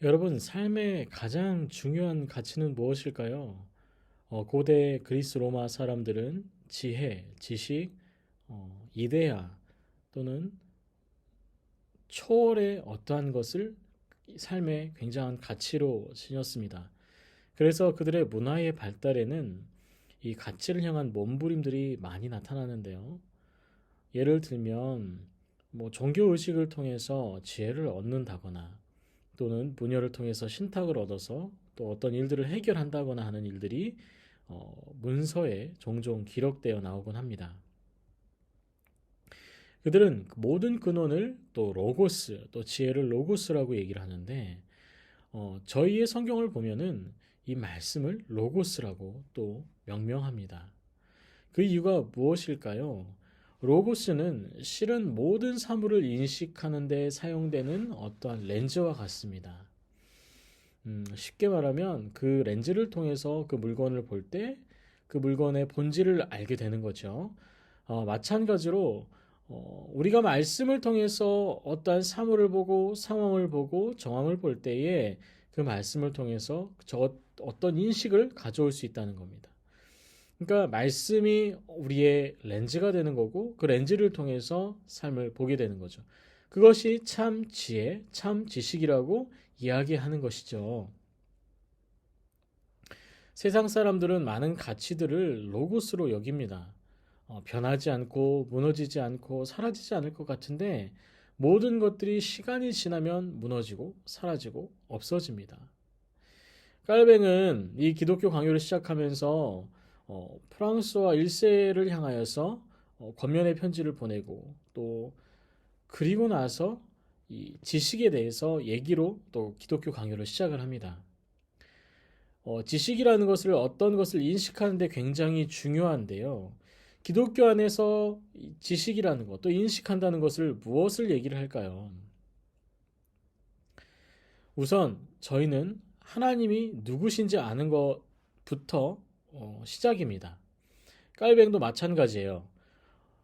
여러분, 삶의 가장 중요한 가치는 무엇일까요? 고대 그리스 로마 사람들은 지혜, 지식, 이데아 또는 초월의 어떠한 것을 삶의 굉장한 가치로 지녔습니다. 그래서 그들의 문화의 발달에는 이 가치를 향한 몸부림들이 많이 나타나는데요. 예를 들면 종교 의식을 통해서 지혜를 얻는다거나 또는 문열을 통해서 신탁을 얻어서 또 어떤 일들을 해결한다거나 하는 일들이 문서에 종종 기록되어 나오곤 합니다. 그들은 모든 근원을 또 로고스, 또 지혜를 로고스라고 얘기를 하는데 저희의 성경을 보면은 이 말씀을 로고스라고 또 명명합니다. 그 이유가 무엇일까요? 로고스는 실은 모든 사물을 인식하는 데 사용되는 어떠한 렌즈와 같습니다. 쉽게 말하면 그 렌즈를 통해서 그 물건을 볼 때 그 물건의 본질을 알게 되는 거죠. 마찬가지로 우리가 말씀을 통해서 어떠한 사물을 보고 상황을 보고 정황을 볼 때에 그 말씀을 통해서 어떤 인식을 가져올 수 있다는 겁니다. 그러니까 말씀이 우리의 렌즈가 되는 거고 그 렌즈를 통해서 삶을 보게 되는 거죠. 그것이 참 지혜, 참 지식이라고 이야기하는 것이죠. 세상 사람들은 많은 가치들을 로고스로 여깁니다. 변하지 않고 무너지지 않고 사라지지 않을 것 같은데 모든 것들이 시간이 지나면 무너지고 사라지고 없어집니다. 깔뱅은 이 기독교 강요를 시작하면서 프랑스와 1세를 향하여서 권면의 편지를 보내고 또 그리고 나서 이 지식에 대해서 얘기로 또 기독교 강요를 시작을 합니다. 지식이라는 것을 어떤 것을 인식하는데 굉장히 중요한데요. 기독교 안에서 지식이라는 것, 또 인식한다는 것을 무엇을 얘기를 할까요? 우선 저희는 하나님이 누구신지 아는 것부터 시작입니다. 깔뱅도 마찬가지예요.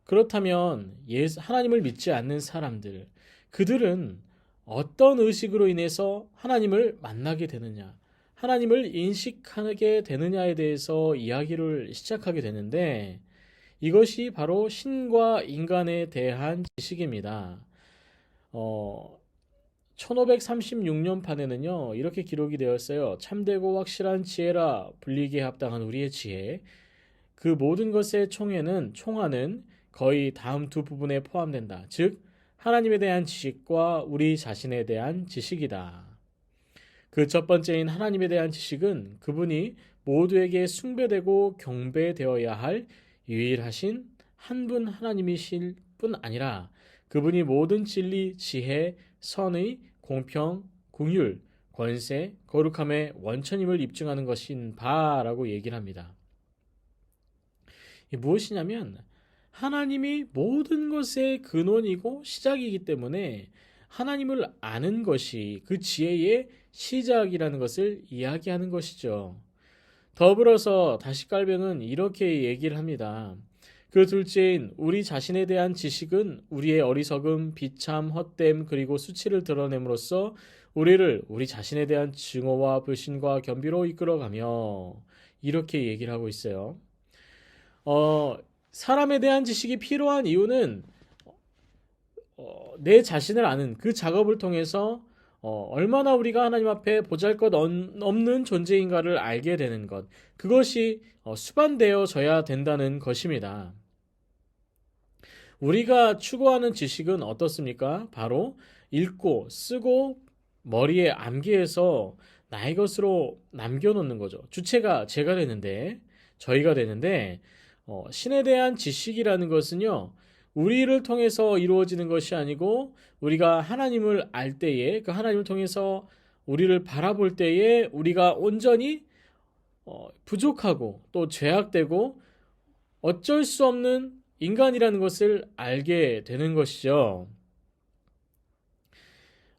그렇다면 하나님을 믿지 않는 사람들, 그들은 어떤 의식으로 인해서 하나님을 만나게 되느냐, 하나님을 인식하게 되느냐에 대해서 이야기를 시작하게 되는데 이것이 바로 신과 인간에 대한 지식입니다. 어, 1536년 판에는요, 이렇게 기록이 되었어요. 참되고 확실한 지혜라 불리기에 합당한 우리의 지혜. 그 모든 것의 총화는 거의 다음 두 부분에 포함된다. 즉, 하나님에 대한 지식과 우리 자신에 대한 지식이다. 그 첫 번째인 하나님에 대한 지식은 그분이 모두에게 숭배되고 경배되어야 할 유일하신 한 분 하나님이실 뿐 아니라 그분이 모든 진리, 지혜, 선의, 공평, 궁율, 권세, 거룩함의 원천임을 입증하는 것인 바라고 얘기를 합니다. 이게 무엇이냐면 하나님이 모든 것의 근원이고 시작이기 때문에 하나님을 아는 것이 그 지혜의 시작이라는 것을 이야기하는 것이죠. 더불어서 다시 깔병은 이렇게 얘기를 합니다. 그 둘째인 우리 자신에 대한 지식은 우리의 어리석음, 비참, 헛됨 그리고 수치를 드러냄으로써 우리 자신에 대한 증오와 불신과 겸비로 이끌어가며 이렇게 얘기를 하고 있어요. 사람에 대한 지식이 필요한 이유는 내 자신을 아는 그 작업을 통해서 얼마나 우리가 하나님 앞에 보잘것없는 존재인가를 알게 되는 것. 그것이 수반되어져야 된다는 것입니다. 우리가 추구하는 지식은 어떻습니까? 바로 읽고 쓰고 머리에 암기해서 나의 것으로 남겨놓는 거죠. 주체가 제가 되는데, 저희가 되는데, 신에 대한 지식이라는 것은요, 우리를 통해서 이루어지는 것이 아니고, 우리가 하나님을 알 때에, 그 하나님을 통해서 우리를 바라볼 때에, 우리가 온전히 부족하고 또 죄악되고 어쩔 수 없는 인간이라는 것을 알게 되는 것이죠.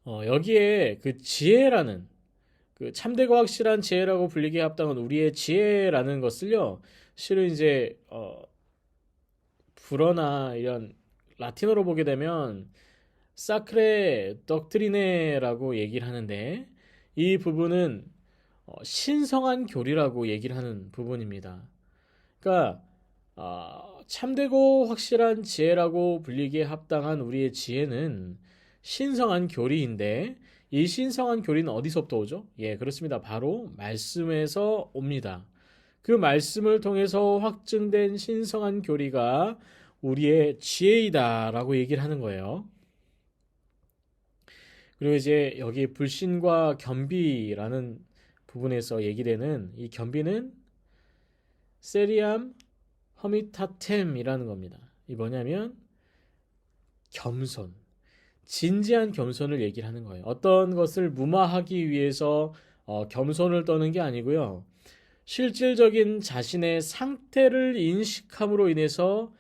여기에 그 지혜라는 그 참되고 확실한 지혜라고 불리기에 합당한 우리의 지혜라는 것을요. 실은 이제 불어나 이런 라틴어로 보게 되면 사크레 덕트리네라고 얘기를 하는데 이 부분은 신성한 교리라고 얘기를 하는 부분입니다. 그러니까 참되고 확실한 지혜라고 불리기에 합당한 우리의 지혜는 신성한 교리인데 이 신성한 교리는 어디서부터 오죠? 예, 그렇습니다. 바로 말씀에서 옵니다. 그 말씀을 통해서 확증된 신성한 교리가 우리의 지혜이다라고 얘기를 하는 거예요. 그리고 이제 여기 불신과 겸비라는 부분에서 얘기되는 이 겸비는 세리암 허미타템이라는 겁니다. 이 뭐냐면 겸손, 진지한 겸손을 얘기를 하는 거예요. 어떤 것을 무마하기 위해서 겸손을 떠는 게 아니고요. 실질적인 자신의 상태를 인식함으로 인해서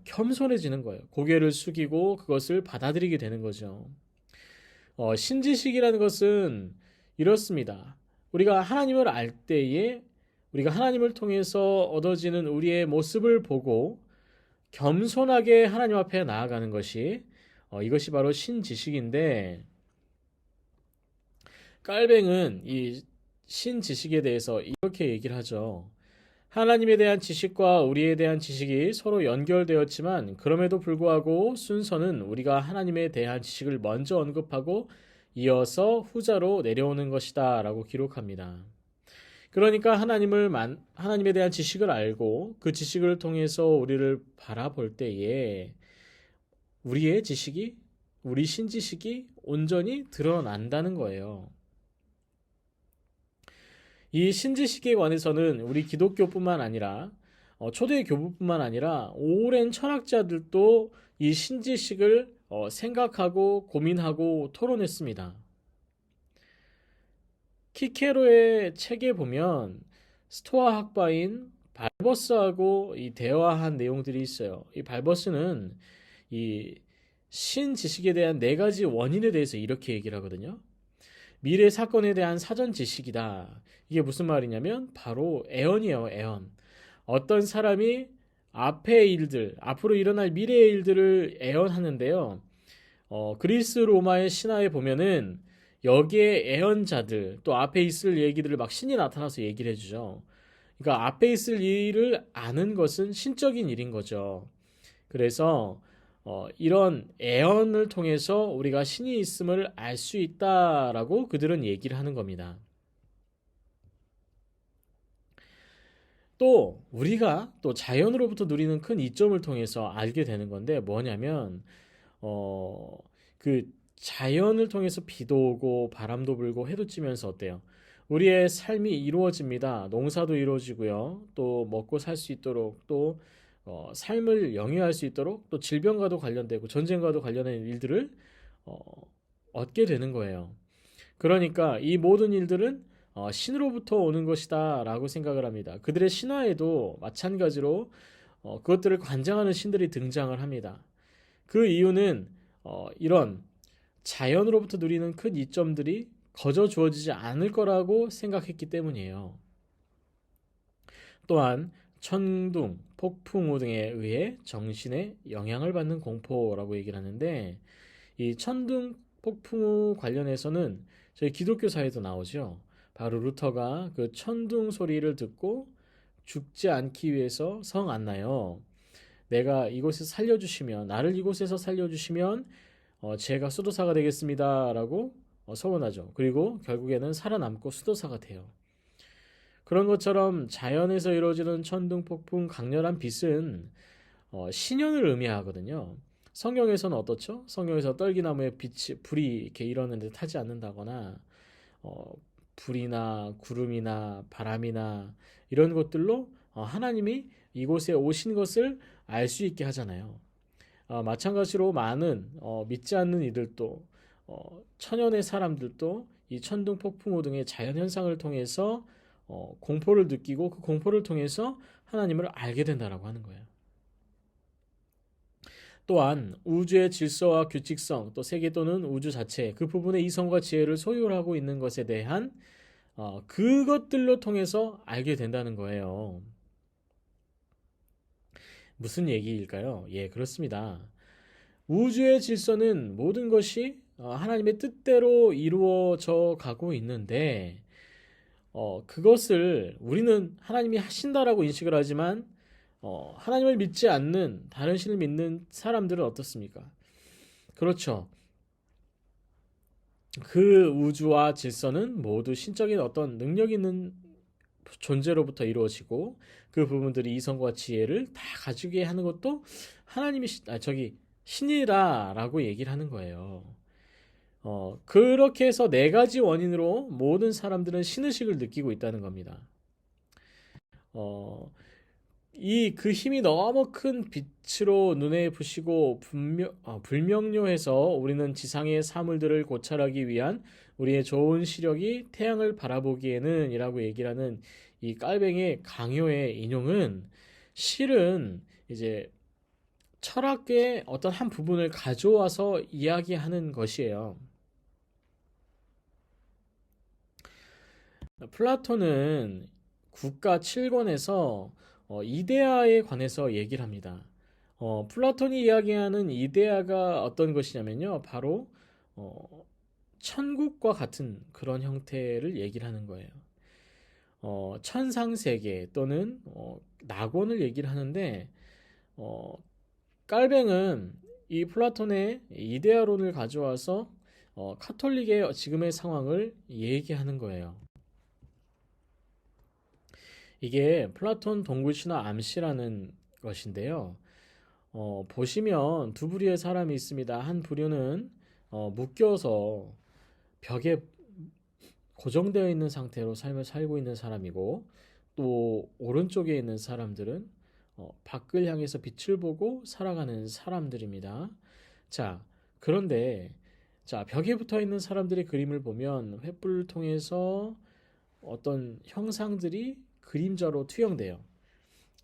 겸손해지는 거예요. 고개를 숙이고 그것을 받아들이게 되는 거죠. 신지식이라는 것은 이렇습니다. 우리가 하나님을 알 때에 우리가 하나님을 통해서 얻어지는 우리의 모습을 보고 겸손하게 하나님 앞에 나아가는 것이 이것이 바로 신지식인데 깔뱅은 이 신지식에 대해서 이렇게 얘기를 하죠. 하나님에 대한 지식과 우리에 대한 지식이 서로 연결되었지만 그럼에도 불구하고 순서는 우리가 하나님에 대한 지식을 먼저 언급하고 이어서 후자로 내려오는 것이다 라고 기록합니다. 그러니까 하나님에 대한 지식을 알고 그 지식을 통해서 우리를 바라볼 때에 우리 신지식이 온전히 드러난다는 거예요. 이 신지식에 관해서는 우리 기독교뿐만 아니라 초대 교부뿐만 아니라 오랜 철학자들도 이 신지식을 생각하고 고민하고 토론했습니다. 키케로의 책에 보면 스토아 학파인 발버스하고 이 대화한 내용들이 있어요. 이 발버스는 이 신지식에 대한 네 가지 원인에 대해서 이렇게 얘기를 하거든요. 미래 사건에 대한 사전 지식이다. 이게 무슨 말이냐면 바로 애언이에요, 애언. 어떤 사람이 앞의 일들, 앞으로 일어날 미래의 일들을 애언하는데요. 그리스 로마의 신화에 보면은 여기에 애언자들, 또 앞에 있을 얘기들을 막 신이 나타나서 얘기를 해주죠. 그러니까 앞에 있을 일을 아는 것은 신적인 일인 거죠. 그래서 이런 애언을 통해서 우리가 신이 있음을 알 수 있다라고 그들은 얘기를 하는 겁니다. 또 우리가 또 자연으로부터 누리는 큰 이점을 통해서 알게 되는 건데 뭐냐면 어, 그 자연을 통해서 비도 오고 바람도 불고 해도 찌면서 어때요? 우리의 삶이 이루어집니다. 농사도 이루어지고요. 또 먹고 살 수 있도록 또 삶을 영위할 수 있도록 또 질병과도 관련되고 전쟁과도 관련된 일들을 어, 얻게 되는 거예요. 그러니까 이 모든 일들은 신으로부터 오는 것이다라고 생각을 합니다. 그들의 신화에도 마찬가지로 그것들을 관장하는 신들이 등장을 합니다. 그 이유는 이런 자연으로부터 누리는 큰 이점들이 거저 주어지지 않을 거라고 생각했기 때문이에요. 또한 천둥, 폭풍우 등에 의해 정신에 영향을 받는 공포라고 얘기를 하는데 이 천둥, 폭풍우 관련해서는 저희 기독교사에도 나오죠. 바로 루터가 그 천둥 소리를 듣고 죽지 않기 위해서 성 안나요. 내가 이곳에서 살려주시면 나를 이곳에서 살려주시면 제가 수도사가 되겠습니다라고 서원하죠. 그리고 결국에는 살아남고 수도사가 돼요. 그런 것처럼 자연에서 이루어지는 천둥, 폭풍, 강렬한 빛은 신현을 의미하거든요. 성경에서는 어떻죠? 성경에서 떨기나무에 불이 이렇게 일어나는데 타지 않는다거나 어, 불이나 구름이나 바람이나 이런 것들로 하나님이 이곳에 오신 것을 알 수 있게 하잖아요. 마찬가지로 많은 믿지 않는 이들도 천연의 사람들도 이 천둥, 폭풍우 등의 자연 현상을 통해서 공포를 느끼고 그 공포를 통해서 하나님을 알게 된다라고 하는 거예요. 또한 우주의 질서와 규칙성, 또 세계 또는 우주 자체 그 부분의 이성과 지혜를 소유하고 있는 것에 대한 그것들로 통해서 알게 된다는 거예요. 무슨 얘기일까요? 예, 그렇습니다. 우주의 질서는 모든 것이 하나님의 뜻대로 이루어져 가고 있는데 그것을 우리는 하나님이 하신다라고 인식을 하지만 하나님을 믿지 않는 다른 신을 믿는 사람들은 어떻습니까? 그렇죠. 그 우주와 질서는 모두 신적인 어떤 능력 있는 존재로부터 이루어지고 그 부분들이 이성과 지혜를 다 가지게 하는 것도 하나님이 신이라라고 얘기를 하는 거예요. 그렇게 해서 네 가지 원인으로 모든 사람들은 신의식을 느끼고 있다는 겁니다. 어, 그 힘이 너무 큰 빛으로 눈에 부시고 불명료해서 우리는 지상의 사물들을 고찰하기 위한 우리의 좋은 시력이 태양을 바라보기에는 이라고 얘기를 하는 이 깔뱅의 강요의 인용은 실은 이제 철학의 어떤 한 부분을 가져와서 이야기하는 것이에요. 플라톤은 국가 7권에서 이데아에 관해서 얘기를 합니다. 플라톤이 이야기하는 이데아가 어떤 것이냐면요. 바로 천국과 같은 그런 형태를 얘기를 하는 거예요. 천상세계 또는 낙원을 얘기를 하는데 어, 깔뱅은 이 플라톤의 이데아론을 가져와서 카톨릭의 지금의 상황을 얘기하는 거예요. 이게 플라톤 동굴신화 암시라는 것인데요. 보시면 두 부류의 사람이 있습니다. 한 부류는 묶여서 벽에 고정되어 있는 상태로 삶을 살고 있는 사람이고 또 오른쪽에 있는 사람들은 밖을 향해서 빛을 보고 살아가는 사람들입니다. 자, 그런데 자, 벽에 붙어 있는 사람들의 그림을 보면 횃불을 통해서 어떤 형상들이 그림자로 투영돼요.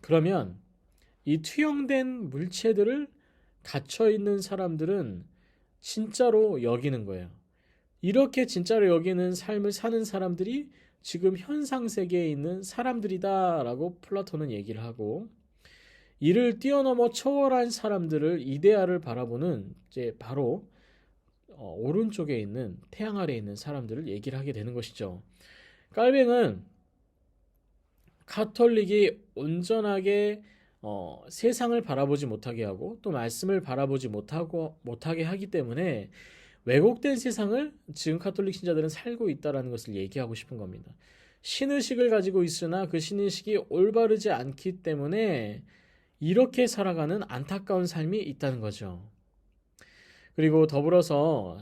그러면 이 투영된 물체들을 갇혀 있는 사람들은 진짜로 여기는 거예요. 이렇게 진짜로 여기는 삶을 사는 사람들이 지금 현상 세계에 있는 사람들이다라고 플라톤은 얘기를 하고 이를 뛰어넘어 초월한 사람들을 이데아를 바라보는 이제 바로 오른쪽에 있는 태양 아래에 있는 사람들을 얘기를 하게 되는 것이죠. 깔뱅은 카톨릭이 온전하게 세상을 바라보지 못하게 하고 또 말씀을 바라보지 못하게 하기 때문에 왜곡된 세상을 지금 카톨릭 신자들은 살고 있다라는 것을 얘기하고 싶은 겁니다. 신의식을 가지고 있으나 그 신의식이 올바르지 않기 때문에 이렇게 살아가는 안타까운 삶이 있다는 거죠. 그리고 더불어서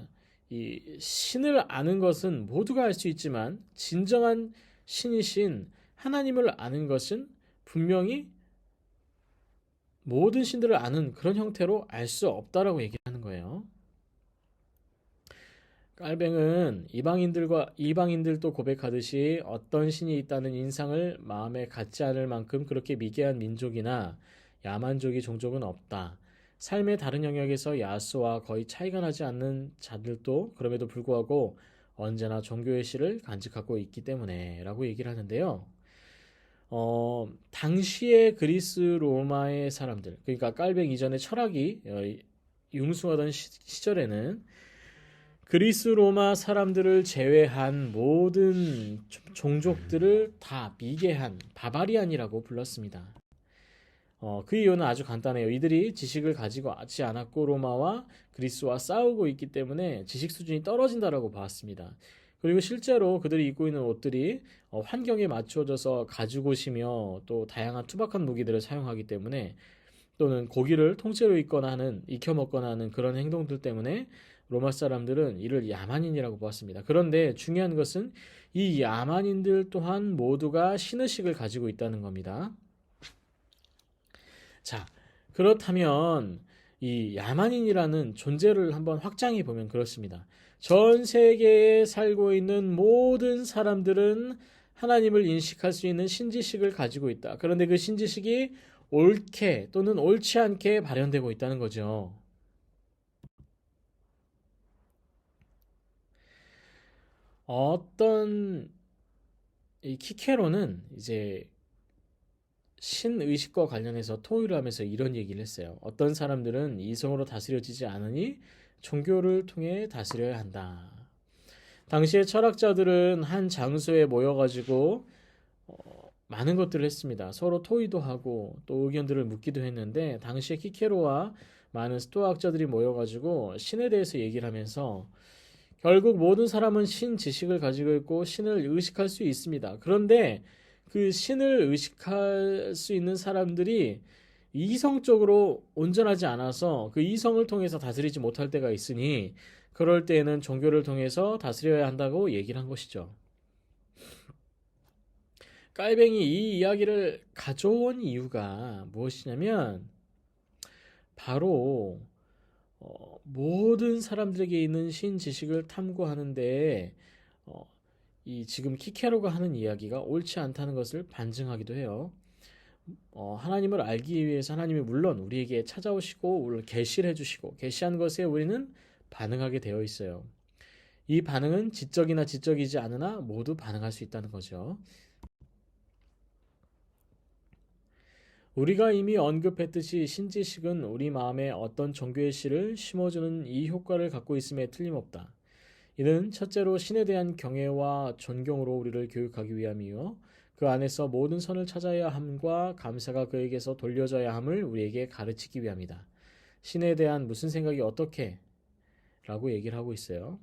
이 신을 아는 것은 모두가 알 수 있지만 진정한 신이신 하나님을 아는 것은 분명히 모든 신들을 아는 그런 형태로 알 수 없다라고 얘기하는 거예요. 깔뱅은 이방인들도 고백하듯이 어떤 신이 있다는 인상을 마음에 갖지 않을 만큼 그렇게 미개한 민족이나 야만족이 종족은 없다. 삶의 다른 영역에서 야수와 거의 차이가 나지 않는 자들도 그럼에도 불구하고 언제나 종교의 실을 간직하고 있기 때문에 라고 얘기를 하는데요. 당시의 그리스 로마의 사람들, 그러니까 깔뱅 이전의 철학이 융숭하던 시절에는 그리스 로마 사람들을 제외한 모든 종족들을 다 미개한 바바리안이라고 불렀습니다. 그 이유는 아주 간단해요. 이들이 지식을 가지고 있지 않았고 로마와 그리스와 싸우고 있기 때문에 지식 수준이 떨어진다라고 봤습니다. 그리고 실제로 그들이 입고 있는 옷들이 환경에 맞춰져서 가죽옷이며 또 다양한 투박한 무기들을 사용하기 때문에 또는 고기를 통째로 익혀 먹거나 하는 그런 행동들 때문에 로마 사람들은 이를 야만인이라고 보았습니다. 그런데 중요한 것은 이 야만인들 또한 모두가 신의식을 가지고 있다는 겁니다. 자, 그렇다면 이 야만인이라는 존재를 한번 확장해 보면 그렇습니다. 전 세계에 살고 있는 모든 사람들은 하나님을 인식할 수 있는 신지식을 가지고 있다. 그런데 그 신지식이 옳게 또는 옳지 않게 발현되고 있다는 거죠. 어떤 이 키케로는 이제 신의식과 관련해서 토의를 하면서 이런 얘기를 했어요. 어떤 사람들은 이성으로 다스려지지 않으니 종교를 통해 다스려야 한다. 당시의 철학자들은 한 장소에 모여가지고 많은 것들을 했습니다. 서로 토의도 하고 또 의견들을 묻기도 했는데 당시에 키케로와 많은 스토아학자들이 모여가지고 신에 대해서 얘기를 하면서 결국 모든 사람은 신 지식을 가지고 있고 신을 의식할 수 있습니다. 그런데 그 신을 의식할 수 있는 사람들이 이성적으로 온전하지 않아서 그 이성을 통해서 다스리지 못할 때가 있으니 그럴 때에는 종교를 통해서 다스려야 한다고 얘기를 한 것이죠. 깔뱅이 이 이야기를 가져온 이유가 무엇이냐면 바로 모든 사람들에게 있는 신 지식을 탐구하는데 어, 이 지금 키케로가 하는 이야기가 옳지 않다는 것을 반증하기도 해요. 하나님을 알기 위해서 하나님이 물론 우리에게 찾아오시고 우리를 계시를 해주시고 계시한 것에 우리는 반응하게 되어 있어요. 이 반응은 지적이나 지적이지 않으나 모두 반응할 수 있다는 거죠. 우리가 이미 언급했듯이 신지식은 우리 마음에 어떤 종교의 씨를 심어주는 이 효과를 갖고 있음에 틀림없다. 이는 첫째로 신에 대한 경외와 존경으로 우리를 교육하기 위함이요. 그 안에서 모든 선을 찾아야 함과 감사가 그에게서 돌려져야 함을 우리에게 가르치기 위함이다. 신에 대한 무슨 생각이 어떻게? 라고 얘기를 하고 있어요.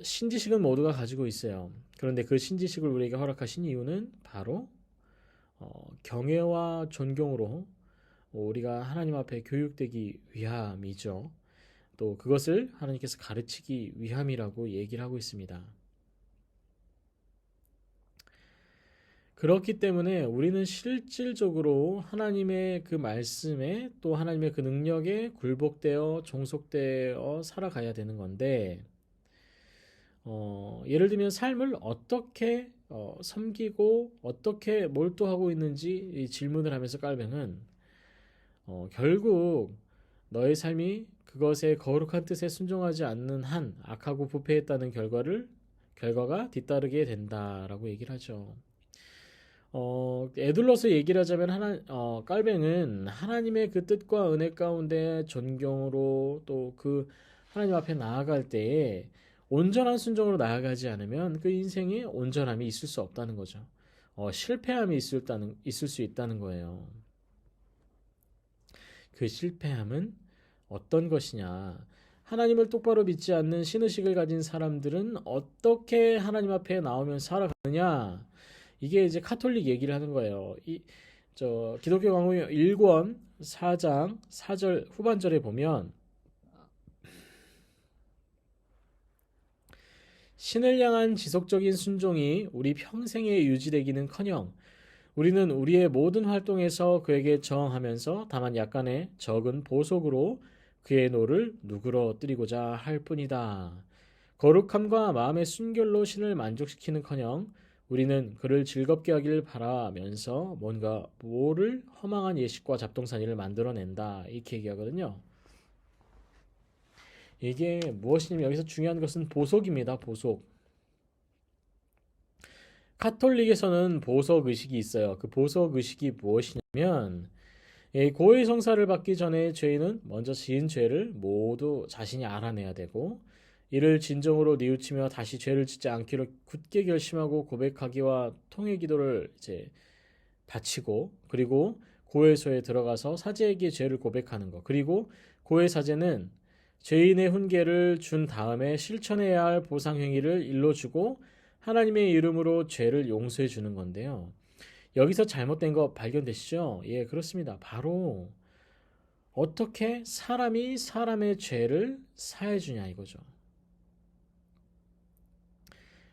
신지식은 모두가 가지고 있어요. 그런데 그 신지식을 우리에게 허락하신 이유는 바로 경외와 존경으로 우리가 하나님 앞에 교육되기 위함이죠. 또 그것을 하나님께서 가르치기 위함이라고 얘기를 하고 있습니다. 그렇기 때문에 우리는 실질적으로 하나님의 그 말씀에 또 하나님의 그 능력에 굴복되어 종속되어 살아가야 되는 건데 예를 들면 삶을 어떻게 섬기고 어떻게 몰두하고 있는지 질문을 하면서 깔뱅은 결국 너의 삶이 그것의 거룩한 뜻에 순종하지 않는 한 악하고 부패했다는 결과가 뒤따르게 된다라고 얘기를 하죠. 에둘러서 얘기를 하자면 깔뱅은 하나님의 그 뜻과 은혜 가운데 존경으로 또 그 하나님 앞에 나아갈 때에 온전한 순종으로 나아가지 않으면 그 인생에 온전함이 있을 수 없다는 거죠. 실패함이 있을 수 있다는 거예요. 그 실패함은 어떤 것이냐? 하나님을 똑바로 믿지 않는 신의식을 가진 사람들은 어떻게 하나님 앞에 나오면 살아가느냐? 이게 이제 카톨릭 얘기를 하는 거예요. 기독교 강의 1권 4장 4절 후반절에 보면 신을 향한 지속적인 순종이 우리 평생에 유지되기는커녕 우리는 우리의 모든 활동에서 그에게 저항하면서 다만 약간의 적은 보속으로 그의 노를 누그러뜨리고자 할 뿐이다. 거룩함과 마음의 순결로 신을 만족시키는커녕 우리는 그를 즐겁게 하기를 바라면서 뭔가 모를 허망한 예식과 잡동사니를 만들어낸다. 이렇게 얘기하거든요. 이게 무엇이냐면 여기서 중요한 것은 보속입니다. 보속. 카톨릭에서는 보석 의식이 있어요. 그 보석 의식이 무엇이냐면 고해 성사를 받기 전에 죄인은 먼저 지은 죄를 모두 자신이 알아내야 되고 이를 진정으로 뉘우치며 다시 죄를 짓지 않기로 굳게 결심하고 고백하기와 통회 기도를 이제 바치고 그리고 고해소에 들어가서 사제에게 죄를 고백하는 것. 그리고 고해 사제는 죄인의 훈계를 준 다음에 실천해야 할 보상 행위를 일러주고 하나님의 이름으로 죄를 용서해 주는 건데요. 여기서 잘못된 거 발견되시죠? 예, 그렇습니다. 바로 어떻게 사람이 사람의 죄를 사해 주냐 이거죠.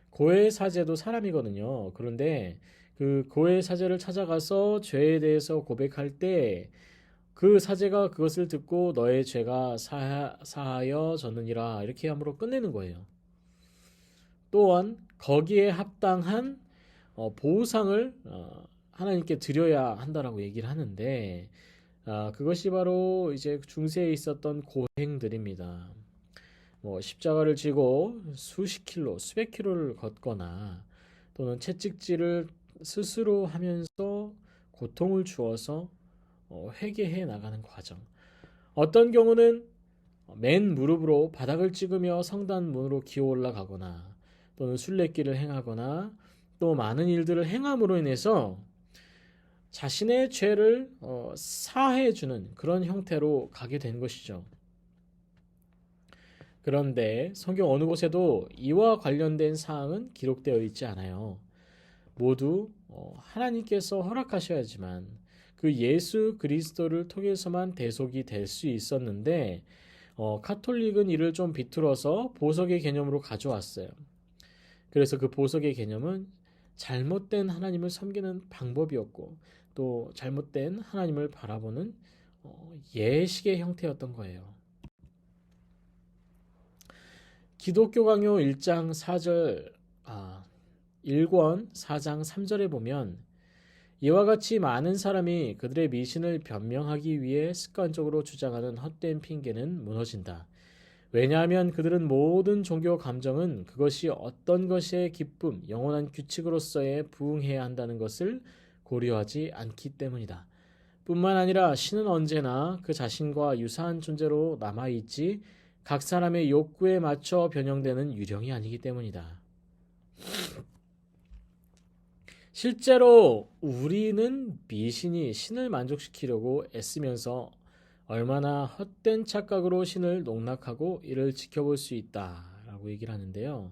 고해 사제도 사람이거든요. 그런데 그 고해 사제를 찾아가서 죄에 대해서 고백할 때 그 사제가 그것을 듣고 너의 죄가 사하여졌느니라 이렇게 함으로 끝내는 거예요. 또한 거기에 합당한 보상을 하나님께 드려야 한다라고 얘기를 하는데 그것이 바로 이제 중세에 있었던 고행들입니다. 뭐 십자가를 지고 수십 킬로, 수백 킬로를 걷거나 또는 채찍질을 스스로 하면서 고통을 주어서 회개해 나가는 과정. 어떤 경우는 맨 무릎으로 바닥을 찍으며 성단 문으로 기어 올라가거나 또는 순례길을 행하거나 또 많은 일들을 행함으로 인해서 자신의 죄를 사해주는 그런 형태로 가게 된 것이죠. 그런데 성경 어느 곳에도 이와 관련된 사항은 기록되어 있지 않아요. 모두 하나님께서 허락하셔야지만 그 예수 그리스도를 통해서만 대속이 될 수 있었는데 카톨릭은 이를 좀 비틀어서 보석의 개념으로 가져왔어요. 그래서 그 보석의 개념은 잘못된 하나님을 섬기는 방법이었고 또 잘못된 하나님을 바라보는 예식의 형태였던 거예요. 기독교 강요 1장 4절 1권 4장 3절에 보면 이와 같이 많은 사람이 그들의 미신을 변명하기 위해 습관적으로 주장하는 헛된 핑계는 무너진다. 왜냐하면 그들은 모든 종교 감정은 그것이 어떤 것의 기쁨, 영원한 규칙으로서의 부응해야 한다는 것을 고려하지 않기 때문이다. 뿐만 아니라 신은 언제나 그 자신과 유사한 존재로 남아있지 각 사람의 욕구에 맞춰 변형되는 유령이 아니기 때문이다. 실제로 우리는 미신이 신을 만족시키려고 애쓰면서 얼마나 헛된 착각으로 신을 농락하고 이를 지켜볼 수 있다라고 얘기를 하는데요.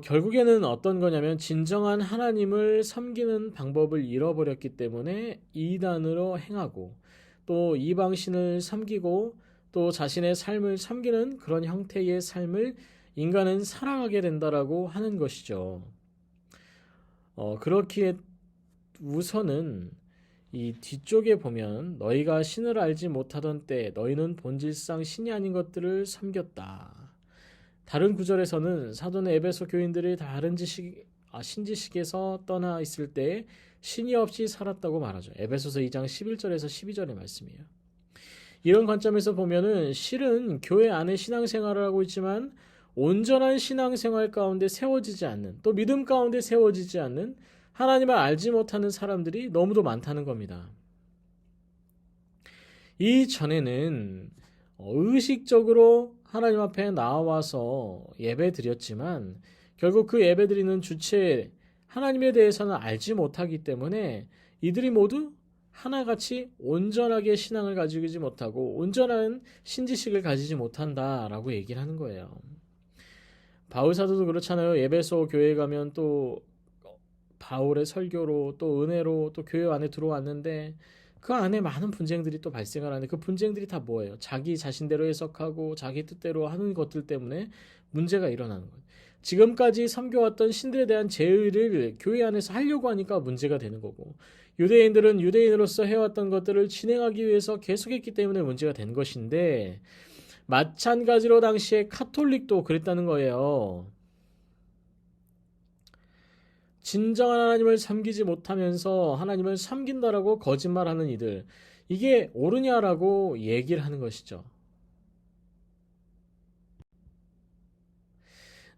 결국에는 어떤 거냐면 진정한 하나님을 섬기는 방법을 잃어버렸기 때문에 이단으로 행하고 또 이방신을 섬기고 또 자신의 삶을 섬기는 그런 형태의 삶을 인간은 살아가게 된다라고 하는 것이죠. 그렇기에 우선은 이 뒤쪽에 보면 너희가 신을 알지 못하던 때 너희는 본질상 신이 아닌 것들을 섬겼다. 다른 구절에서는 사도는 에베소 교인들이 다른 신지식에서 떠나 있을 때 신이 없이 살았다고 말하죠. 에베소서 2장 11절에서 12절의 말씀이에요. 이런 관점에서 보면은 실은 교회 안에 신앙생활을 하고 있지만 온전한 신앙생활 가운데 세워지지 않는 또 믿음 가운데 세워지지 않는 하나님을 알지 못하는 사람들이 너무도 많다는 겁니다. 이전에는 의식적으로 하나님 앞에 나와서 예배 드렸지만 결국 그 예배 드리는 주체 하나님에 대해서는 알지 못하기 때문에 이들이 모두 하나같이 온전하게 신앙을 가지지 못하고 온전한 신지식을 가지지 못한다라고 얘기를 하는 거예요. 바울 사도도 그렇잖아요. 에베소 교회 가면 또 바울의 설교로 또 은혜로 또 교회 안에 들어왔는데 그 안에 많은 분쟁들이 또 발생을 하는데 그 분쟁들이 다 뭐예요? 자기 자신대로 해석하고 자기 뜻대로 하는 것들 때문에 문제가 일어나는 거예요. 지금까지 섬겨왔던 신들에 대한 제의를 교회 안에서 하려고 하니까 문제가 되는 거고 유대인들은 유대인으로서 해왔던 것들을 진행하기 위해서 계속했기 때문에 문제가 된 것인데 마찬가지로 당시에 카톨릭도 그랬다는 거예요. 진정한 하나님을 섬기지 못하면서 하나님을 섬긴다라고 거짓말하는 이들 이게 옳으냐라고 얘기를 하는 것이죠.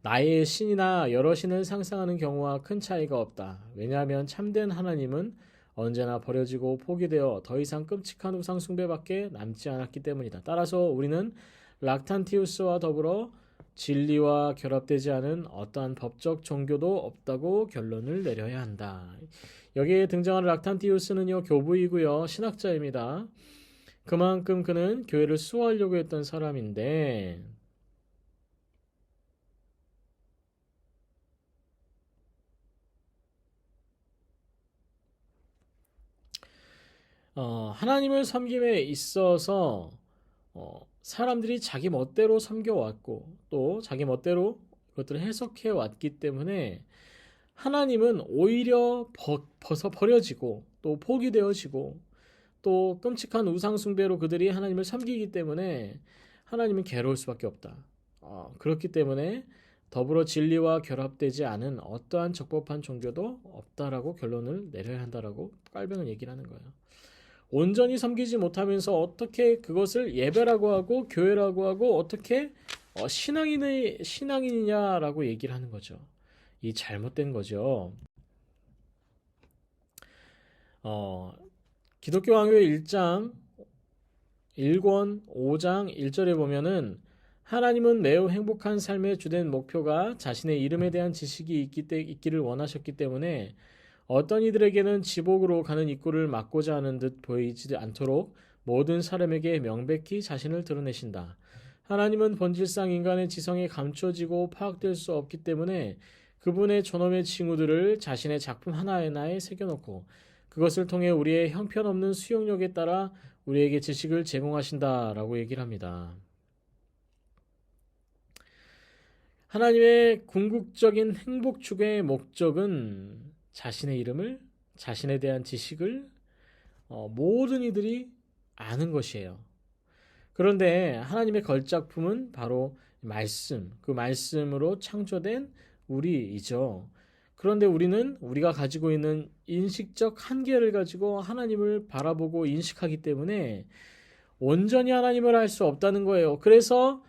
나의 신이나 여러 신을 상상하는 경우와 큰 차이가 없다. 왜냐하면 참된 하나님은 언제나 버려지고 포기되어 더 이상 끔찍한 우상 숭배밖에 남지 않았기 때문이다. 따라서 우리는 락탄티우스와 더불어 진리와 결합되지 않은 어떠한 법적 종교도 없다고 결론을 내려야 한다. 여기에 등장하는 락탄티우스는요 교부이고요 신학자입니다. 그만큼 그는 교회를 수호하려고 했던 사람인데 하나님을 섬김에 있어서 사람들이 자기 멋대로 섬겨왔고 또 자기 멋대로 그것들을 해석해 왔기 때문에 하나님은 오히려 버려지고 또 포기되어지고 또 끔찍한 우상 숭배로 그들이 하나님을 섬기기 때문에 하나님은 괴로울 수밖에 없다. 그렇기 때문에 더불어 진리와 결합되지 않은 어떠한 적법한 종교도 없다라고 결론을 내려야 한다라고 깔병은 얘기를 하는 거예요. 온전히 섬기지 못하면서 어떻게 그것을 예배라고 하고 교회라고 하고 어떻게 신앙인이냐라고 얘기를 하는 거죠. 이 잘못된 거죠. 어, 기독교 강요의 1장 1권 5장 1절에 보면은 하나님은 매우 행복한 삶의 주된 목표가 자신의 이름에 대한 지식이 있기를 원하셨기 때문에 어떤 이들에게는 지복으로 가는 입구를 막고자 하는 듯 보이지 않도록 모든 사람에게 명백히 자신을 드러내신다. 하나님은 본질상 인간의 지성에 감춰지고 파악될 수 없기 때문에 그분의 존엄의 징후들을 자신의 작품 하나하나에 새겨놓고 그것을 통해 우리의 형편없는 수용력에 따라 우리에게 지식을 제공하신다라고 얘기를 합니다. 하나님의 궁극적인 행복 추구의 목적은 자신의 이름을, 자신에 대한 지식을 모든 이들이 아는 것이에요. 그런데 하나님의 걸작품은 바로 말씀, 그 말씀으로 창조된 우리이죠. 그런데 우리는 우리가 가지고 있는 인식적 한계를 가지고 하나님을 바라보고 인식하기 때문에 온전히 하나님을 알 수 없다는 거예요. 그래서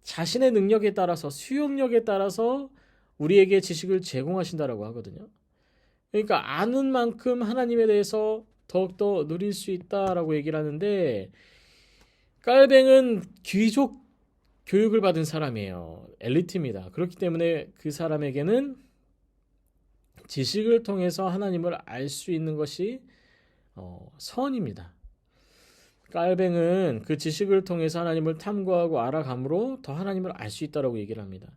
자신의 능력에 따라서 수용력에 따라서 우리에게 지식을 제공하신다라고 하거든요. 그러니까 아는 만큼 하나님에 대해서 더욱더 누릴 수 있다라고 얘기를 하는데 깔뱅은 귀족 교육을 받은 사람이에요. 엘리트입니다. 그렇기 때문에 그 사람에게는 지식을 통해서 하나님을 알 수 있는 것이 선입니다. 깔뱅은 그 지식을 통해서 하나님을 탐구하고 알아감으로 더 하나님을 알 수 있다고 얘기를 합니다.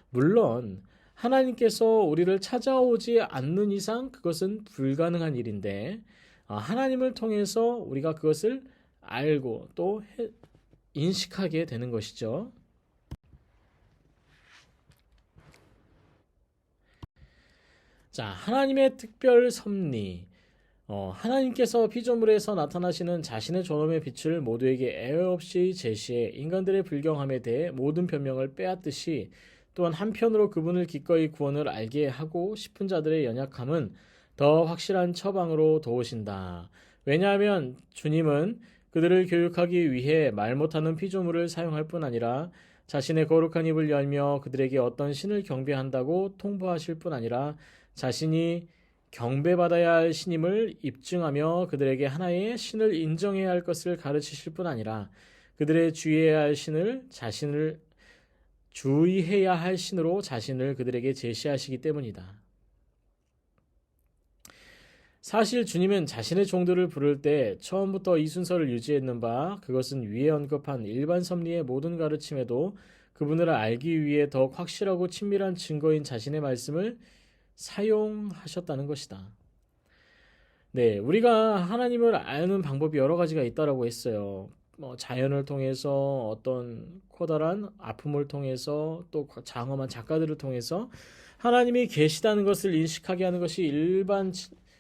물론 하나님께서 우리를 찾아오지 않는 이상 그것은 불가능한 일인데 하나님을 통해서 우리가 그것을 알고 또 인식하게 되는 것이죠. 자, 하나님의 특별 섭리. 하나님께서 피조물에서 나타나시는 자신의 존엄의 빛을 모두에게 애회 없이 제시해 인간들의 불경함에 대해 모든 변명을 빼앗듯이 또한 한편으로 그분을 기꺼이 구원을 알게 하고 싶은 자들의 연약함은 더 확실한 처방으로 도우신다. 왜냐하면 주님은 그들을 교육하기 위해 말 못하는 피조물을 사용할 뿐 아니라 자신의 거룩한 입을 열며 그들에게 어떤 신을 경배한다고 통보하실 뿐 아니라 자신이 경배받아야 할 신임을 입증하며 그들에게 하나의 신을 인정해야 할 것을 가르치실 뿐 아니라 그들의 주의해야 할 신을 자신을 주의해야 할 신으로 자신을 그들에게 제시하시기 때문이다. 사실 주님은 자신의 종들을 부를 때 처음부터 이 순서를 유지했는 바 그것은 위에 언급한 일반 섭리의 모든 가르침에도 그분을 알기 위해 더욱 확실하고 친밀한 증거인 자신의 말씀을 사용하셨다는 것이다. 네, 우리가 하나님을 아는 방법이 여러 가지가 있다라고 했어요. 자연을 통해서 어떤 커다란 아픔을 통해서 또 장엄한 작가들을 통해서 하나님이 계시다는 것을 인식하게 하는 것이 일반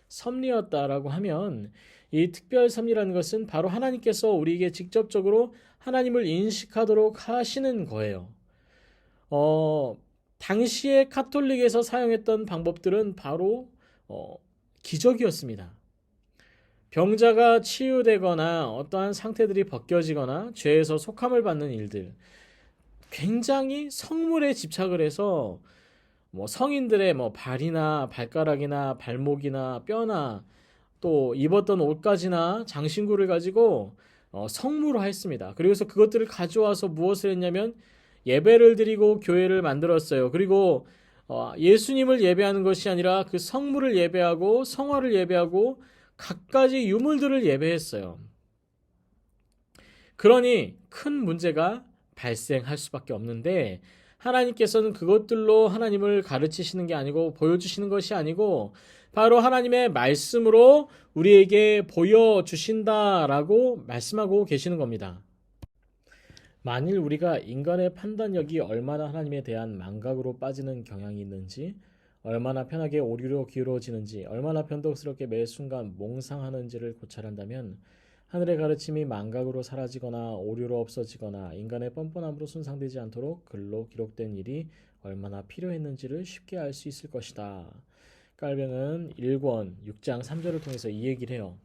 섭리였다라고 하면 이 특별 섭리라는 것은 바로 하나님께서 우리에게 직접적으로 하나님을 인식하도록 하시는 거예요. 당시에 카톨릭에서 사용했던 방법들은 바로 기적이었습니다. 병자가 치유되거나 어떠한 상태들이 벗겨지거나 죄에서 속함을 받는 일들, 굉장히 성물에 집착을 해서 성인들의 발이나 발가락이나 발목이나 뼈나 또 입었던 옷까지나 장신구를 가지고 성물화했습니다. 그래서 그것들을 가져와서 무엇을 했냐면 예배를 드리고 교회를 만들었어요. 그리고 예수님을 예배하는 것이 아니라 그 성물을 예배하고 성화를 예배하고 갖가지 유물들을 예배했어요. 그러니 큰 문제가 발생할 수밖에 없는데 하나님께서는 그것들로 하나님을 가르치시는 게 아니고 보여주시는 것이 아니고 바로 하나님의 말씀으로 우리에게 보여주신다라고 말씀하고 계시는 겁니다. 만일 우리가 인간의 판단력이 얼마나 하나님에 대한 망각으로 빠지는 경향이 있는지, 얼마나 편하게 오류로 기울어지는지, 얼마나 변덕스럽게 매 순간 몽상하는지를 고찰한다면 하늘의 가르침이 망각으로 사라지거나 오류로 없어지거나 인간의 뻔뻔함으로 손상되지 않도록 글로 기록된 일이 얼마나 필요했는지를 쉽게 알 수 있을 것이다. 깔뱅은 1권 6장 3절을 통해서 이 얘기를 해요.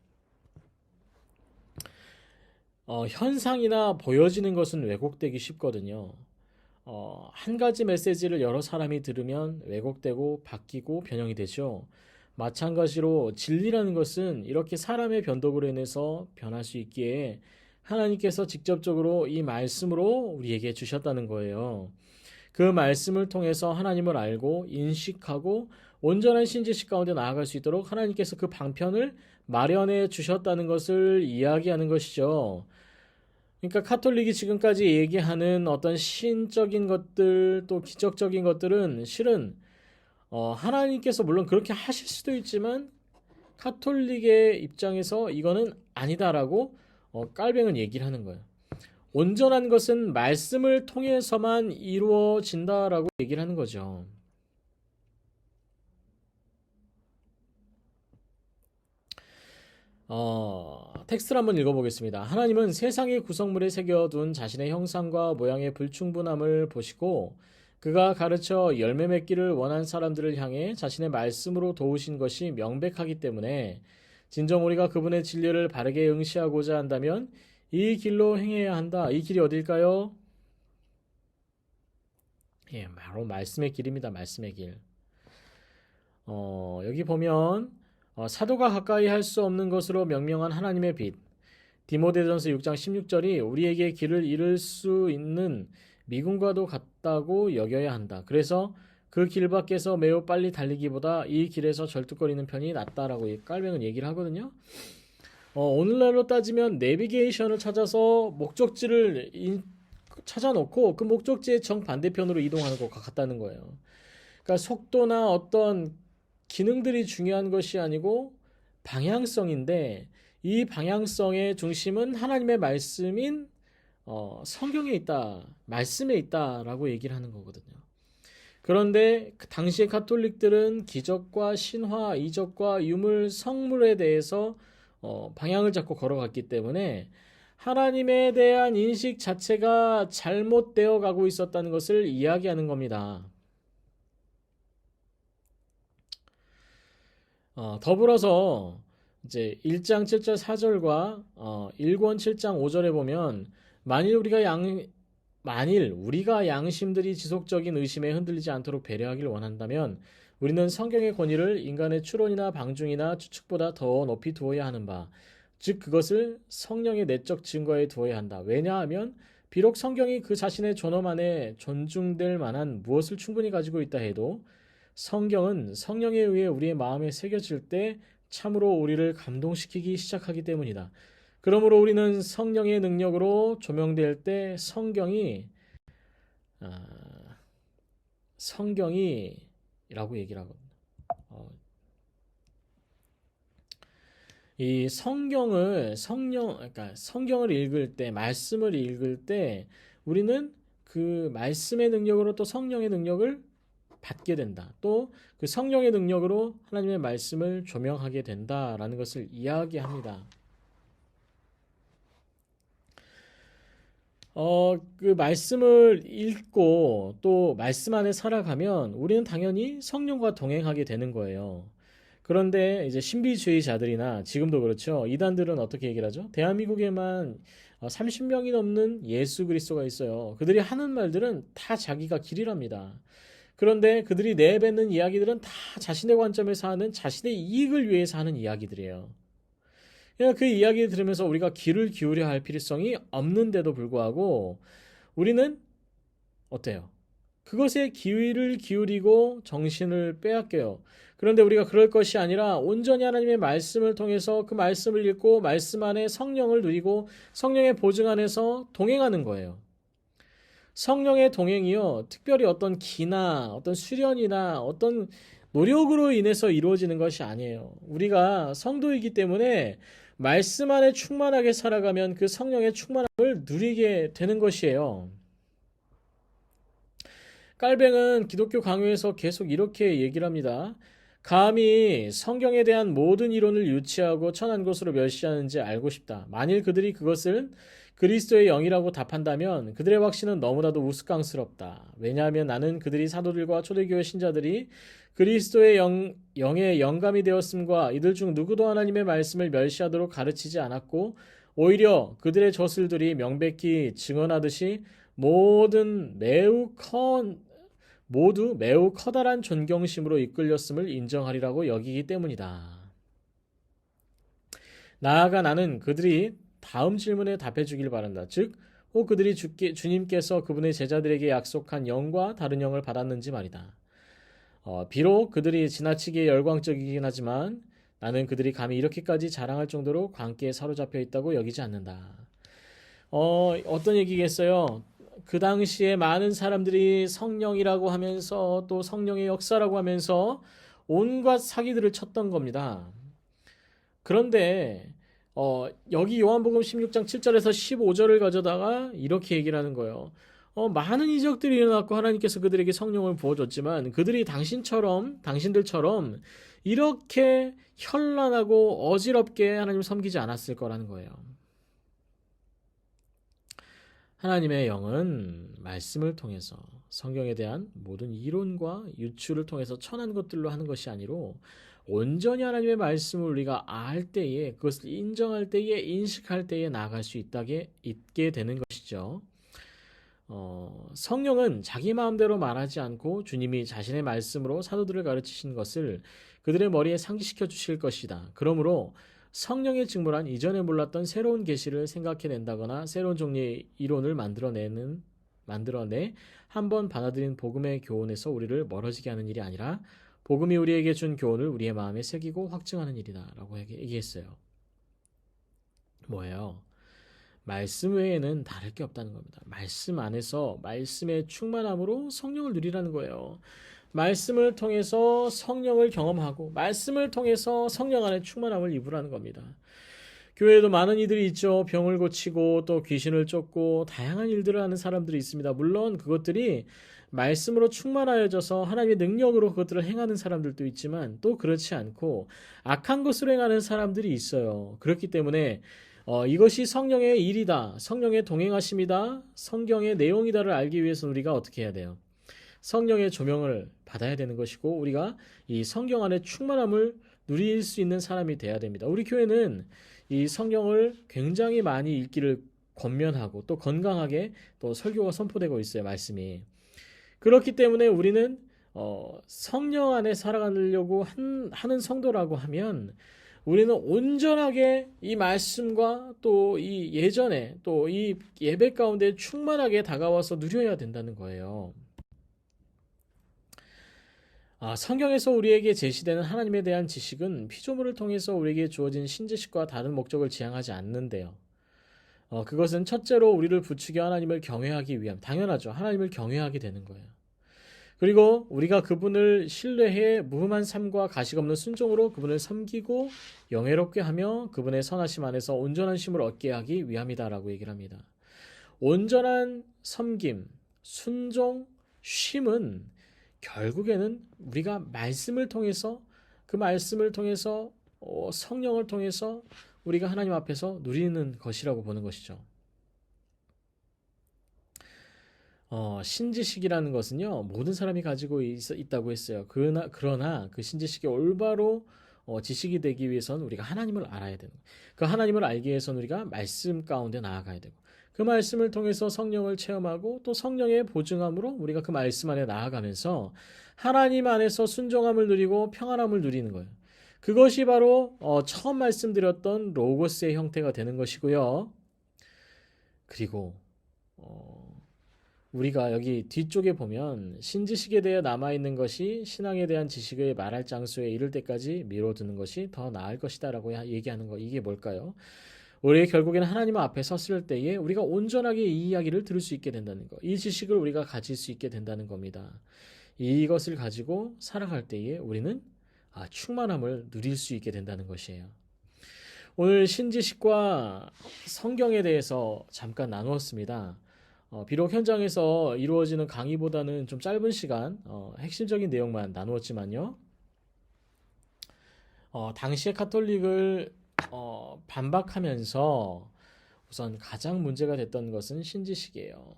현상이나 보여지는 것은 왜곡되기 쉽거든요. 한 가지 메시지를 여러 사람이 들으면 왜곡되고 바뀌고 변형이 되죠. 마찬가지로 진리라는 것은 이렇게 사람의 변덕으로 인해서 변할 수 있기에 하나님께서 직접적으로 이 말씀으로 우리에게 주셨다는 거예요. 그 말씀을 통해서 하나님을 알고 인식하고 온전한 신지식 가운데 나아갈 수 있도록 하나님께서 그 방편을 마련해 주셨다는 것을 이야기하는 것이죠. 그러니까 카톨릭이 지금까지 얘기하는 어떤 신적인 것들 또 기적적인 것들은 실은 하나님께서 물론 그렇게 하실 수도 있지만 카톨릭의 입장에서 이거는 아니다라고 깔뱅은 얘기를 하는 거예요. 온전한 것은 말씀을 통해서만 이루어진다라고 얘기를 하는 거죠. 텍스트를 한번 읽어보겠습니다. 하나님은 세상의 구성물에 새겨둔 자신의 형상과 모양의 불충분함을 보시고 그가 가르쳐 열매 맺기를 원한 사람들을 향해 자신의 말씀으로 도우신 것이 명백하기 때문에 진정 우리가 그분의 진리를 바르게 응시하고자 한다면 이 길로 행해야 한다. 이 길이 어딜까요? 예, 바로 말씀의 길입니다. 말씀의 길. 여기 보면 사도가 가까이 할 수 없는 것으로 명명한 하나님의 빛. 디모데전서 6장 16절이 우리에게 길을 잃을 수 있는 미궁과도 같다고 여겨야 한다. 그래서 그 길 밖에서 매우 빨리 달리기보다 이 길에서 절뚝거리는 편이 낫다라고 깔뱅은 얘기를 하거든요. 오늘날로 따지면 내비게이션을 찾아서 목적지를 찾아놓고 그 목적지의 정반대편으로 이동하는 것과 같다는 거예요. 그러니까 속도나 어떤 기능들이 중요한 것이 아니고 방향성인데 이 방향성의 중심은 하나님의 말씀인 성경에 있다, 말씀에 있다라고 얘기를 하는 거거든요. 그런데 그 당시의 카톨릭들은 기적과 신화, 이적과 유물, 성물에 대해서 방향을 잡고 걸어갔기 때문에 하나님에 대한 인식 자체가 잘못되어 가고 있었다는 것을 이야기하는 겁니다. 더불어서 이제 1장 7절 4절과 1권 7장 5절에 보면 만일 우리가 양심들이 지속적인 의심에 흔들리지 않도록 배려하길 원한다면 우리는 성경의 권위를 인간의 추론이나 방중이나 추측보다 더 높이 두어야 하는 바, 즉 그것을 성령의 내적 증거에 두어야 한다. 왜냐하면 비록 성경이 그 자신의 존엄 안에 존중될 만한 무엇을 충분히 가지고 있다 해도 성경은 성령에 의해 우리의 마음에 새겨질 때 참으로 우리를 감동시키기 시작하기 때문이다. 그러므로 우리는 성령의 능력으로 조명될 때 성경이라고 얘기를 하거든요. 이 그러니까 성경을 읽을 때, 말씀을 읽을 때 우리는 그 말씀의 능력으로 또 성령의 능력을 받게 된다. 또 그 성령의 능력으로 하나님의 말씀을 조명하게 된다라는 것을 이야기합니다. 그 말씀을 읽고 또 말씀 안에 살아가면 우리는 당연히 성령과 동행하게 되는 거예요. 그런데 이제 신비주의자들이나 지금도 그렇죠. 이단들은 어떻게 얘기를 하죠? 대한민국에만 30명이 넘는 예수 그리스도가 있어요. 그들이 하는 말들은 다 자기가 길이랍니다. 그런데 그들이 내뱉는 이야기들은 다 자신의 관점에서 하는 자신의 이익을 위해서 하는 이야기들이에요. 그냥 그 이야기를 들으면서 우리가 귀를 기울여야 할 필요성이 없는데도 불구하고 우리는 어때요? 그것에 귀를 기울이고 정신을 빼앗겨요. 그런데 우리가 그럴 것이 아니라 온전히 하나님의 말씀을 통해서 그 말씀을 읽고 말씀 안에 성령을 누리고 성령의 보증 안에서 동행하는 거예요. 성령의 동행이요, 특별히 어떤 기나 어떤 수련이나 어떤 노력으로 인해서 이루어지는 것이 아니에요. 우리가 성도이기 때문에 말씀 안에 충만하게 살아가면 그 성령의 충만함을 누리게 되는 것이에요. 깔뱅은 기독교 강요에서 계속 이렇게 얘기를 합니다. 감히 성경에 대한 모든 이론을 유치하고 천한 것으로 멸시하는지 알고 싶다. 만일 그들이 그것을 그리스도의 영이라고 답한다면 그들의 확신은 너무나도 우스꽝스럽다. 왜냐하면 나는 그들이 사도들과 초대교회 신자들이 그리스도의 영의 영감이 되었음과 이들 중 누구도 하나님의 말씀을 멸시하도록 가르치지 않았고 오히려 그들의 저술들이 명백히 증언하듯이 모두 매우 커다란 존경심으로 이끌렸음을 인정하리라고 여기기 때문이다. 나아가 나는 그들이 다음 질문에 답해 주길 바란다. 즉, 혹 그들이 주님께서 그분의 제자들에게 약속한 영과 다른 영을 받았는지 말이다. 비록 그들이 지나치게 열광적이긴 하지만 나는 그들이 감히 이렇게까지 자랑할 정도로 광기에 사로잡혀 있다고 여기지 않는다. 어떤 얘기겠어요? 그 당시에 많은 사람들이 성령이라고 하면서 또 성령의 역사라고 하면서 온갖 사기들을 쳤던 겁니다. 그런데 여기 요한복음 16장 7절에서 15절을 가져다가 이렇게 얘기를 하는 거예요. 많은 이적들이 일어났고 하나님께서 그들에게 성령을 부어줬지만 그들이 당신들처럼 이렇게 현란하고 어지럽게 하나님을 섬기지 않았을 거라는 거예요. 하나님의 영은 말씀을 통해서 성경에 대한 모든 이론과 유추를 통해서 천한 것들로 하는 것이 아니로 온전히 하나님의 말씀을 우리가 알 때에 그것을 인정할 때에 인식할 때에 나아갈 수 있게 되는 것이죠. 성령은 자기 마음대로 말하지 않고 주님이 자신의 말씀으로 사도들을 가르치신 것을 그들의 머리에 상기시켜 주실 것이다. 그러므로 성령의 직무란 이전에 몰랐던 새로운 계시를 생각해낸다거나 새로운 종류의 이론을 만들어내 한번 받아들인 복음의 교훈에서 우리를 멀어지게 하는 일이 아니라 복음이 우리에게 준 교훈을 우리의 마음에 새기고 확증하는 일이다 라고 얘기했어요. 뭐예요? 말씀 외에는 다를 게 없다는 겁니다. 말씀 안에서 말씀의 충만함으로 성령을 누리라는 거예요. 말씀을 통해서 성령을 경험하고 말씀을 통해서 성령 안에 충만함을 입으라는 겁니다. 교회에도 많은 이들이 있죠. 병을 고치고 또 귀신을 쫓고 다양한 일들을 하는 사람들이 있습니다. 물론 그것들이 말씀으로 충만하여져서 하나님의 능력으로 그것들을 행하는 사람들도 있지만 또 그렇지 않고 악한 것으로 행하는 사람들이 있어요. 그렇기 때문에 이것이 성령의 일이다. 성령의 동행하심이다. 성경의 내용이다를 알기 위해서는 우리가 어떻게 해야 돼요? 성령의 조명을 받아야 되는 것이고 우리가 이 성경 안에 충만함을 누릴 수 있는 사람이 돼야 됩니다. 우리 교회는 이 성경을 굉장히 많이 읽기를 권면하고 또 건강하게 또 설교가 선포되고 있어요. 말씀이. 그렇기 때문에 우리는 성령 안에 살아가려고 하는 성도라고 하면 우리는 온전하게 이 말씀과 또 이 예전에 또 이 예배 가운데 충만하게 다가와서 누려야 된다는 거예요. 성경에서 우리에게 제시되는 하나님에 대한 지식은 피조물을 통해서 우리에게 주어진 신지식과 다른 목적을 지향하지 않는데요. 그것은 첫째로 우리를 부추겨 하나님을 경외하기 위함, 당연하죠. 하나님을 경외하게 되는 거예요. 그리고 우리가 그분을 신뢰해 무흠한 삶과 가식없는 순종으로 그분을 섬기고 영예롭게 하며 그분의 선하심 안에서 온전한 쉼을 얻게 하기 위함이다라고 얘기를 합니다. 온전한 섬김, 순종, 쉼은 결국에는 우리가 말씀을 통해서 그 말씀을 통해서 성령을 통해서 우리가 하나님 앞에서 누리는 것이라고 보는 것이죠. 신지식이라는 것은요 모든 사람이 가지고 있다고 했어요. 그러나 그 신지식이 올바로 지식이 되기 위해서는 우리가 하나님을 알아야 되는 거예요. 그 하나님을 알기 위해서는 우리가 말씀 가운데 나아가야 되고 그 말씀을 통해서 성령을 체험하고 또 성령의 보증함으로 우리가 그 말씀 안에 나아가면서 하나님 안에서 순종함을 누리고 평안함을 누리는 거예요. 그것이 바로 처음 말씀드렸던 로고스의 형태가 되는 것이고요. 그리고 우리가 여기 뒤쪽에 보면 신지식에 대해 남아있는 것이 신앙에 대한 지식의 말할 장소에 이를 때까지 미뤄두는 것이 더 나을 것이다 라고 얘기하는 거 이게 뭘까요? 우리 결국에는 하나님 앞에 섰을 때에 우리가 온전하게 이 이야기를 들을 수 있게 된다는 거. 이 지식을 우리가 가질 수 있게 된다는 겁니다. 이것을 가지고 살아갈 때에 우리는 충만함을 누릴 수 있게 된다는 것이에요. 오늘 신지식과 성경에 대해서 잠깐 나누었습니다. 비록 현장에서 이루어지는 강의보다는 좀 짧은 시간 핵심적인 내용만 나누었지만요. 당시의 카톨릭을 반박하면서 우선 가장 문제가 됐던 것은 신지식이에요.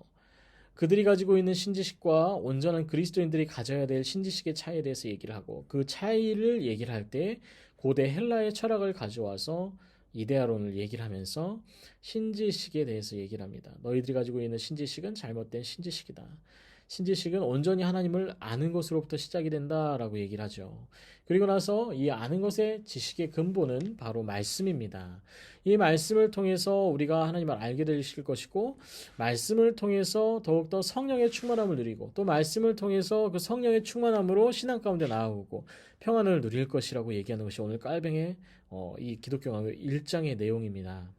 그들이 가지고 있는 신지식과 온전한 그리스도인들이 가져야 될 신지식의 차이에 대해서 얘기를 하고 그 차이를 얘기를 할 때 고대 헬라의 철학을 가져와서 이데아론을 얘기를 하면서 신지식에 대해서 얘기를 합니다. 너희들이 가지고 있는 신지식은 잘못된 신지식이다. 신지식은 온전히 하나님을 아는 것으로부터 시작이 된다라고 얘기를 하죠. 그리고 나서 이 아는 것의 지식의 근본은 바로 말씀입니다. 이 말씀을 통해서 우리가 하나님을 알게 되실 것이고, 말씀을 통해서 더욱더 성령의 충만함을 누리고, 또 말씀을 통해서 그 성령의 충만함으로 신앙 가운데 나아오고 평안을 누릴 것이라고 얘기하는 것이 오늘 깔뱅의 이 기독교 강요 1장의 내용입니다.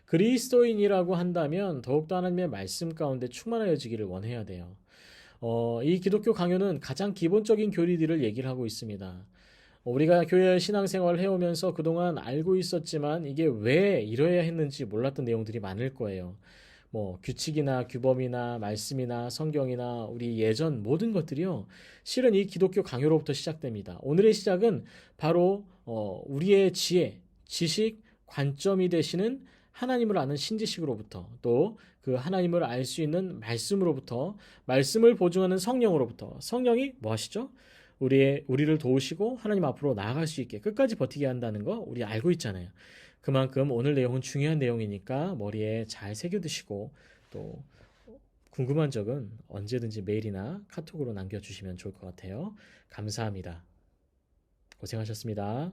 그리스도인이라고 한다면 더욱더 하나님의 말씀 가운데 충만하여지기를 원해야 돼요. 이 기독교 강요는 가장 기본적인 교리들을 얘기를 하고 있습니다. 우리가 교회 신앙생활을 해오면서 그동안 알고 있었지만 이게 왜 이뤄야 했는지 몰랐던 내용들이 많을 거예요. 뭐 규칙이나 규범이나 말씀이나 성경이나 우리 예전 모든 것들이요. 실은 이 기독교 강요로부터 시작됩니다. 오늘의 시작은 바로 우리의 지혜, 지식, 관점이 되시는 하나님을 아는 신지식으로부터, 또 그 하나님을 알 수 있는 말씀으로부터, 말씀을 보증하는 성령으로부터. 성령이 뭐 하시죠? 우리를 도우시고 하나님 앞으로 나아갈 수 있게 끝까지 버티게 한다는 거 우리 알고 있잖아요. 그만큼 오늘 내용은 중요한 내용이니까 머리에 잘 새겨두시고, 또 궁금한 적은 언제든지 메일이나 카톡으로 남겨주시면 좋을 것 같아요. 감사합니다. 고생하셨습니다.